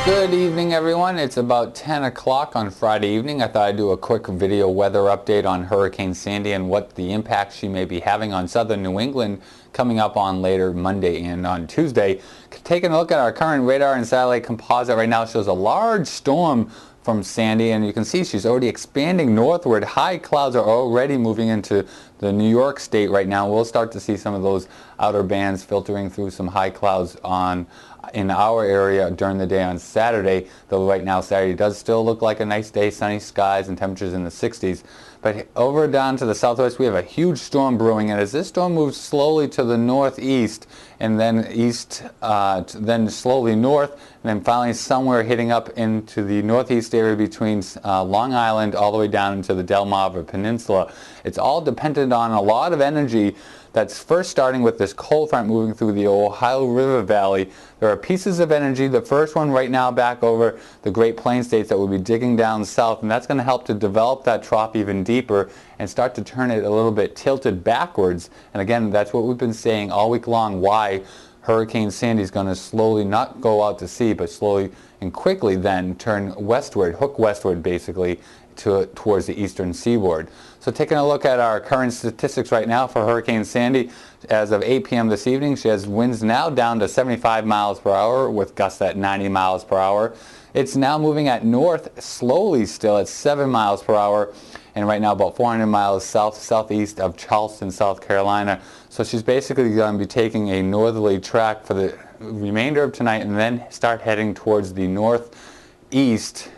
Good evening, everyone. It's about 10 o'clock on Friday evening. I thought I'd do a quick video weather update on Hurricane Sandy and what the impact she may be having on southern New England coming up on later Monday and on Tuesday. Taking a look at our current radar and satellite composite right now shows a large storm from Sandy, and you can see she's already expanding northward. High clouds are already moving into the New York state right now. We'll start to see some of those outer bands filtering through some high clouds in our area during the day on Saturday, though right now Saturday does still look like a nice day, sunny skies and temperatures in the 60s. But over down to the southwest we have a huge storm brewing, and as this storm moves slowly to the northeast and then east, then slowly north, and then finally somewhere hitting up into the northeast area between Long Island all the way down into the Delmarva Peninsula. It's all dependent on a lot of energy that's first starting with this cold front moving through the Ohio River Valley. There are pieces of energy, the first one right now back over the Great Plains states that will be digging down south, and that's going to help to develop that trough even deeper and start to turn it a little bit tilted backwards. And again, that's what we've been saying all week long, why Hurricane Sandy is going to slowly not go out to sea, but slowly and quickly then turn westward, hook westward basically, towards the eastern seaboard. So taking a look at our current statistics right now for Hurricane Sandy, as of 8 p.m. this evening, she has winds now down to 75 miles per hour with gusts at 90 miles per hour. It's now moving at north slowly still at 7 miles per hour, and right now about 400 miles southeast of Charleston, South Carolina. So she's basically going to be taking a northerly track for the remainder of tonight and then start heading towards the northeast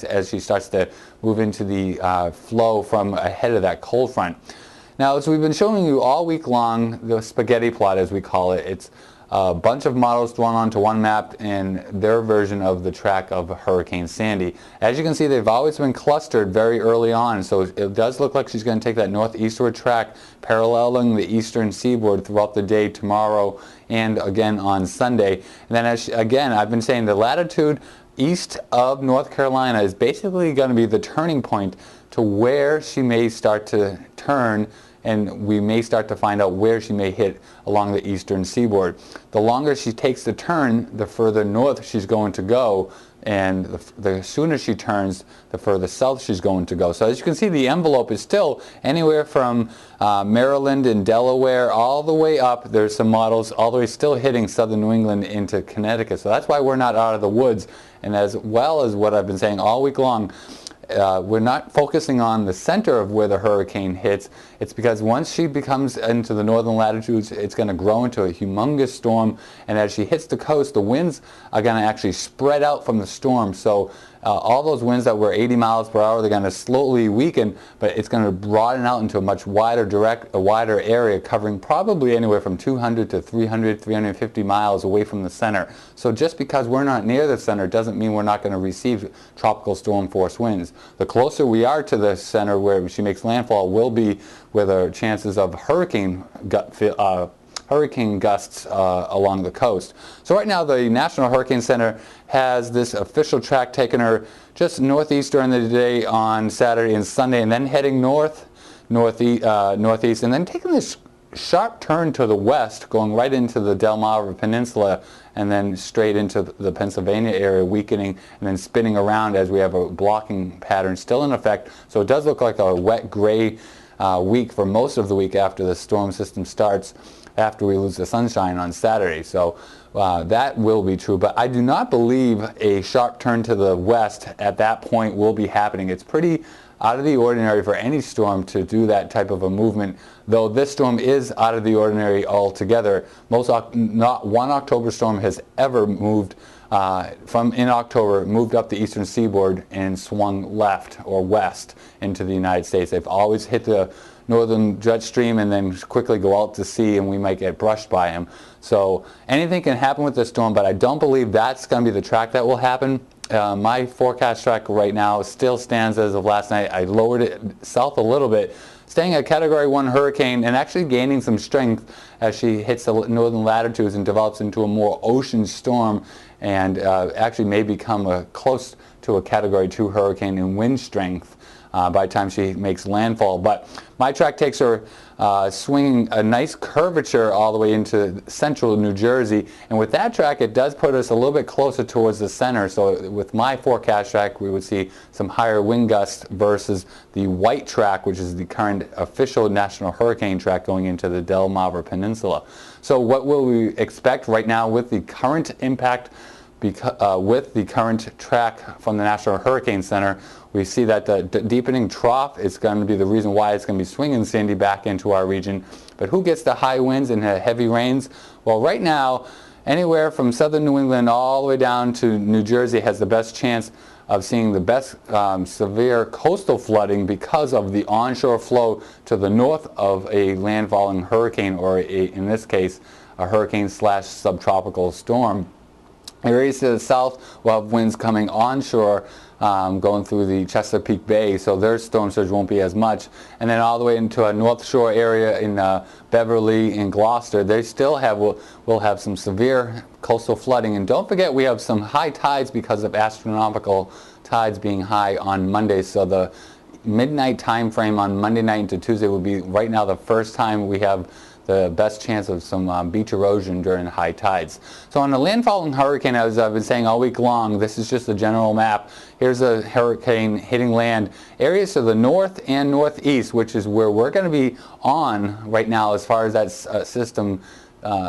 as she starts to move into the flow from ahead of that cold front. Now, as we've been showing you all week long, the spaghetti plot as we call it, it's a bunch of models thrown onto one map and their version of the track of Hurricane Sandy. As you can see, they've always been clustered very early on, so it does look like she's going to take that northeastward track paralleling the eastern seaboard throughout the day tomorrow and again on Sunday. And then again, I've been saying the latitude east of North Carolina is basically going to be the turning point to where she may start to turn, and we may start to find out where she may hit along the eastern seaboard. The longer she takes the turn, the further north she's going to go, and the sooner she turns, the further south she's going to go. So as you can see, the envelope is still anywhere from Maryland and Delaware all the way up. There's some models all the way still hitting southern New England into Connecticut. So that's why we're not out of the woods. And as well as what I've been saying all week long, we're not focusing on the center of where the hurricane hits. It's because once she becomes into the northern latitudes, it's going to grow into a humongous storm, and as she hits the coast, the winds are going to actually spread out from the storm. So all those winds that were 80 miles per hour, they're going to slowly weaken, but it's going to broaden out into a much wider area, covering probably anywhere from 200 to 300, 350 miles away from the center. So just because we're not near the center doesn't mean we're not going to receive tropical storm force winds. The closer we are to the center where she makes landfall will be where the chances of hurricane gusts along the coast. So right now the National Hurricane Center has this official track taking her just northeast during the day on Saturday and Sunday, and then heading northeast, and then taking this sharp turn to the west, going right into the Delmarva Peninsula, and then straight into the Pennsylvania area, weakening and then spinning around as we have a blocking pattern still in effect. So it does look like a wet gray week for most of the week after the storm system starts, after we lose the sunshine on Saturday. So that will be true, but I do not believe a sharp turn to the west at that point will be happening. It's pretty out of the ordinary for any storm to do that type of a movement, though this storm is out of the ordinary altogether. Not one October storm has ever moved in October, moved up the eastern seaboard and swung left or west into the United States. They've always hit the northern jet stream and then quickly go out to sea, and we might get brushed by them. So anything can happen with this storm, but I don't believe that's going to be the track that will happen. My forecast track right now still stands as of last night. I lowered it south a little bit, staying at Category 1 hurricane and actually gaining some strength as she hits the northern latitudes and develops into a more ocean storm, and actually may become close to a Category 2 hurricane in wind strength by the time she makes landfall. But my track takes her swinging a nice curvature all the way into central New Jersey. And with that track, it does put us a little bit closer towards the center. So with my forecast track, we would see some higher wind gusts versus the white track, which is the current official national hurricane track going into the Delmarva Peninsula. So what will we expect right now with the current impact? With the current track from the National Hurricane Center, we see that the deepening trough is going to be the reason why it's going to be swinging Sandy back into our region. But who gets the high winds and the heavy rains? Well, right now, anywhere from southern New England all the way down to New Jersey has the best chance of seeing the best severe coastal flooding because of the onshore flow to the north of a landfalling hurricane, or in this case, a hurricane/subtropical storm. Areas to the south will have winds coming onshore, going through the Chesapeake Bay, so their storm surge won't be as much. And then all the way into a North Shore area in Beverly and Gloucester, they still will have some severe coastal flooding. And don't forget, we have some high tides because of astronomical tides being high on Monday. So the midnight time frame on Monday night into Tuesday will be right now the first time we have the best chance of some beach erosion during high tides. So on a landfalling hurricane, as I've been saying all week long, this is just a general map. Here's a hurricane hitting land. Areas to the north and northeast, which is where we're going to be on right now as far as that system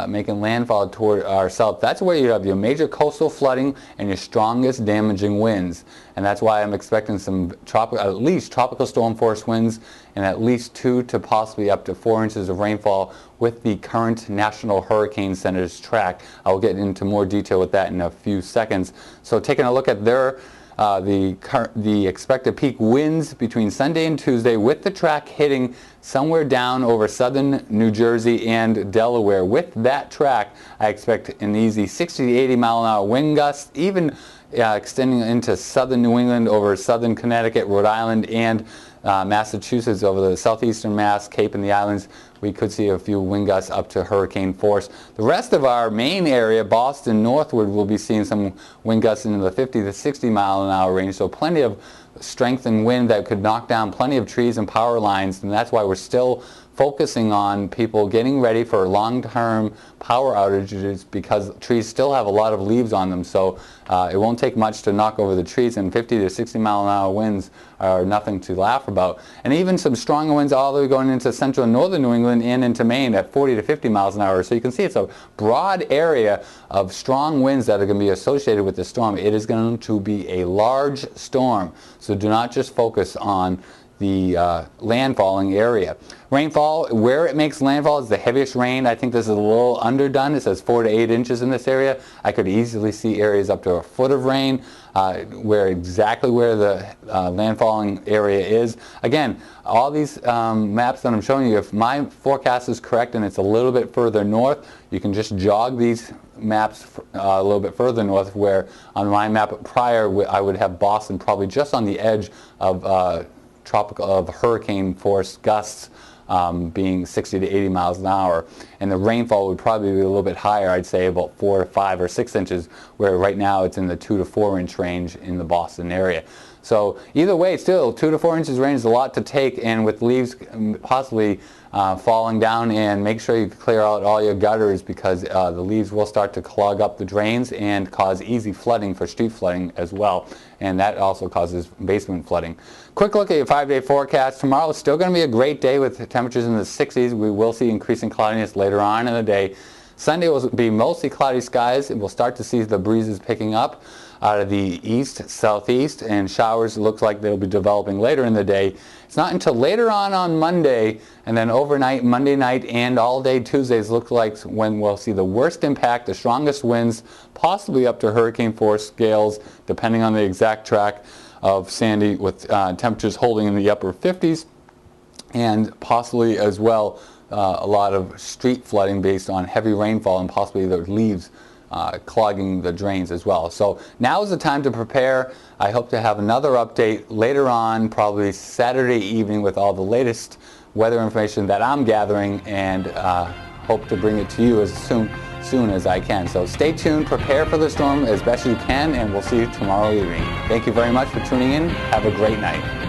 making landfall toward our south. That's where you have your major coastal flooding and your strongest damaging winds. And that's why I'm expecting some at least tropical storm force winds and at least 2 to possibly up to 4 inches of rainfall with the current National Hurricane Center's track. I'll get into more detail with that in a few seconds. So taking a look at their the expected peak winds between Sunday and Tuesday, with the track hitting somewhere down over southern New Jersey and Delaware. With that track, I expect an easy 60 to 80 mile an hour wind gusts, even extending into southern New England over southern Connecticut, Rhode Island, and Massachusetts over the southeastern Mass, Cape, and the islands. We could see a few wind gusts up to hurricane force. The rest of our main area, Boston northward, will be seeing some wind gusts into the 50 to 60 mile an hour range. So plenty of strength and wind that could knock down plenty of trees and power lines, and that's why we're still focusing on people getting ready for long-term power outages, because trees still have a lot of leaves on them. So it won't take much to knock over the trees, and 50 to 60 mile an hour winds are nothing to laugh about. And even some stronger winds all the way going into central and northern New England and into Maine at 40 to 50 miles an hour. So you can see it's a broad area of strong winds that are going to be associated with the storm. It is going to be a large storm, so do not just focus on the landfalling area. Rainfall, where it makes landfall, is the heaviest rain. I think this is a little underdone. It says 4 to 8 inches in this area. I could easily see areas up to a foot of rain, exactly where the landfalling area is. Again, all these maps that I'm showing you, if my forecast is correct and it's a little bit further north, you can just jog these maps a little bit further north, where on my map prior I would have Boston probably just on the edge of hurricane force gusts, being 60 to 80 miles an hour, and the rainfall would probably be a little bit higher. I'd say about 4 to 5 or 6 inches, where right now it's in the 2 to 4 inch range in the Boston area. So either way, still 2 to 4 inches range is a lot to take, and with leaves possibly falling down, and make sure you clear out all your gutters, because the leaves will start to clog up the drains and cause easy flooding for street flooding as well, and that also causes basement flooding. Quick look at your 5-day forecast. Tomorrow is still going to be a great day with temperatures in the 60s. We will see increasing cloudiness later on in the day. Sunday will be mostly cloudy skies, and we'll start to see the breezes picking up out of the east, southeast, and showers looks like they'll be developing later in the day. It's not until later on Monday, and then overnight, Monday night, and all day Tuesdays look like when we'll see the worst impact, the strongest winds, possibly up to hurricane force scales, depending on the exact track of Sandy, with temperatures holding in the upper 50s, and possibly as well a lot of street flooding based on heavy rainfall and possibly the leaves clogging the drains as well. So now is the time to prepare. I hope to have another update later on, probably Saturday evening, with all the latest weather information that I'm gathering, and hope to bring it to you as soon as I can. So stay tuned, prepare for the storm as best you can, and we'll see you tomorrow evening. Thank you very much for tuning in. Have a great night.